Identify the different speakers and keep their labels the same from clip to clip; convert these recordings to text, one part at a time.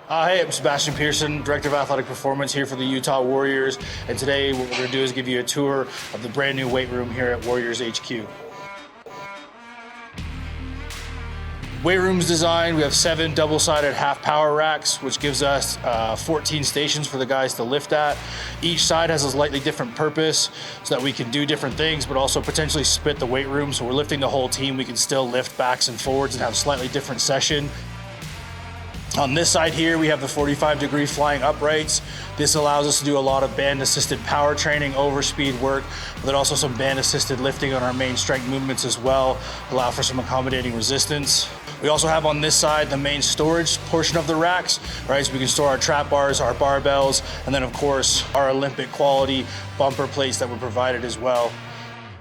Speaker 1: Hey, I'm Sebastian Pearson, Director of Athletic Performance here for the Utah Warriors. And today what we're going to do is give you a tour of the brand new weight room here at Warriors HQ. Weight room's designed, we have 7 double-sided half power racks, which gives us 14 stations for the guys to lift at. Each side has a slightly different purpose so that we can do different things, but also potentially split the weight room. So we're lifting the whole team. We can still lift backs and forwards and have a slightly different session. On this side here, we have the 45-degree flying uprights. This allows us to do a lot of band-assisted power training, overspeed work, but then also some band-assisted lifting on our main strength movements as well, allow for some accommodating resistance. We also have on this side the main storage portion of the racks, right? So we can store our trap bars, our barbells, and then of course our Olympic quality bumper plates that were provided as well.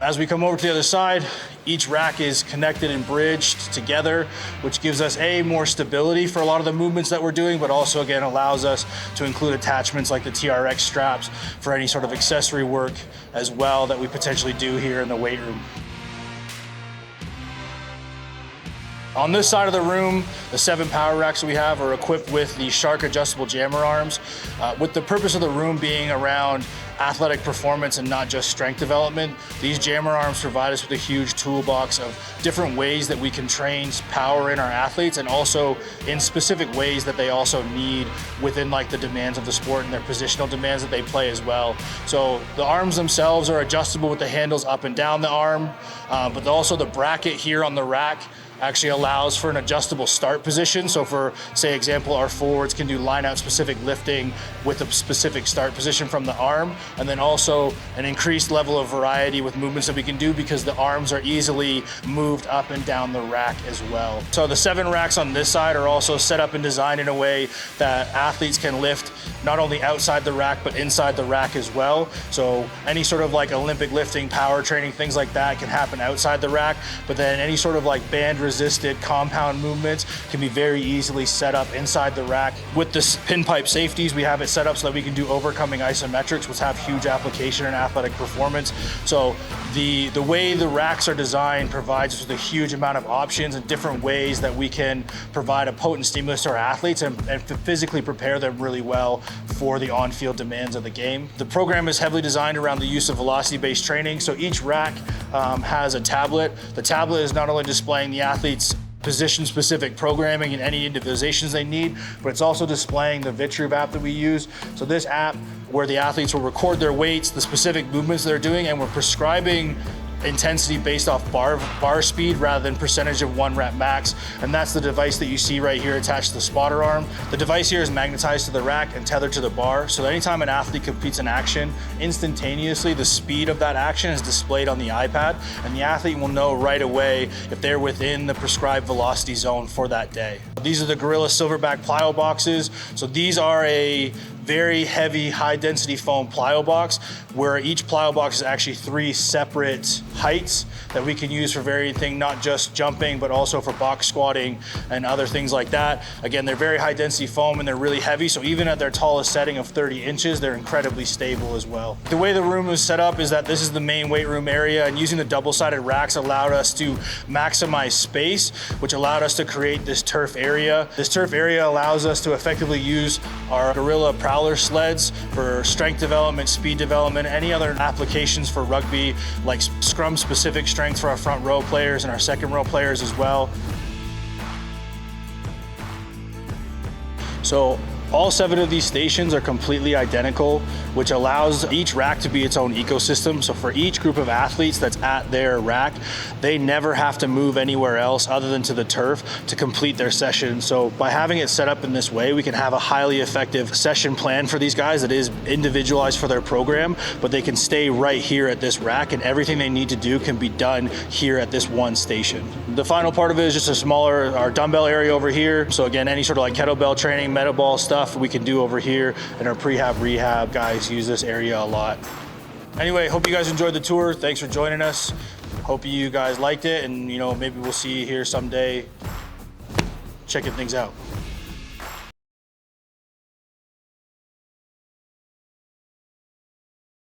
Speaker 1: As we come over to the other side, each rack is connected and bridged together, which gives us more stability for a lot of the movements that we're doing, but also again allows us to include attachments like the TRX straps for any sort of accessory work as well that we potentially do here in the weight room. On this side of the room, the 7 power racks that we have are equipped with the Shark adjustable jammer arms, with the purpose of the room being around athletic performance and not just strength development. These jammer arms provide us with a huge toolbox of different ways that we can train power in our athletes, and also in specific ways that they also need within like the demands of the sport and their positional demands that they play as well. So the arms themselves are adjustable with the handles up and down the arm, but also the bracket here on the rack actually allows for an adjustable start position. So for, say, example, our forwards can do line out specific lifting with a specific start position from the arm, and then also an increased level of variety with movements that we can do because the arms are easily moved up and down the rack as well. So the 7 racks on this side are also set up and designed in a way that athletes can lift not only outside the rack but inside the rack as well. So any sort of like Olympic lifting, power training, things like that can happen outside the rack, but then any sort of like band resisted compound movements can be very easily set up inside the rack. With the pinpipe safeties, we have it set up so that we can do overcoming isometrics, which have huge application in athletic performance. So the way the racks are designed provides us with a huge amount of options and different ways that we can provide a potent stimulus to our athletes and physically prepare them really well for the on-field demands of the game. The program is heavily designed around the use of velocity-based training. So each rack has a tablet. The tablet is not only displaying the athlete's position-specific programming and any individualizations they need, but it's also displaying the Vitruve app that we use. So this app where the athletes will record their weights, the specific movements they're doing, and we're prescribing intensity based off bar speed rather than percentage of 1 rep max. And that's the device that you see right here attached to the spotter arm. The device here is magnetized to the rack and tethered to the bar. So anytime an athlete completes an action, instantaneously the speed of that action is displayed on the iPad, and the athlete will know right away if they're within the prescribed velocity zone for that day. These are the Gorila Silverback plyo boxes. So these are a very heavy, high-density foam plyo box, where each plyo box is actually 3 separate heights that we can use for everything, not just jumping, but also for box squatting and other things like that. Again, they're very high-density foam and they're really heavy, so even at their tallest setting of 30 inches, they're incredibly stable as well. The way the room is set up is that this is the main weight room area, and using the double-sided racks allowed us to maximize space, which allowed us to create this turf area. This turf area allows us to effectively use our Gorila prowler sleds for strength development, speed development, any other applications for rugby, like scrum specific strength for our front row players and our second row players as well. So all 7 of these stations are completely identical, which allows each rack to be its own ecosystem. So for each group of athletes that's at their rack, they never have to move anywhere else other than to the turf to complete their session. So by having it set up in this way, we can have a highly effective session plan for these guys that is individualized for their program, but they can stay right here at this rack, and everything they need to do can be done here at this one station. The final part of it is just our dumbbell area over here. So again, any sort of like kettlebell training, metaball stuff we can do over here, and our prehab rehab guys use this area a lot. Anyway, hope you guys enjoyed the tour. Thanks for joining us. Hope you guys liked it, and maybe we'll see you here someday checking things out.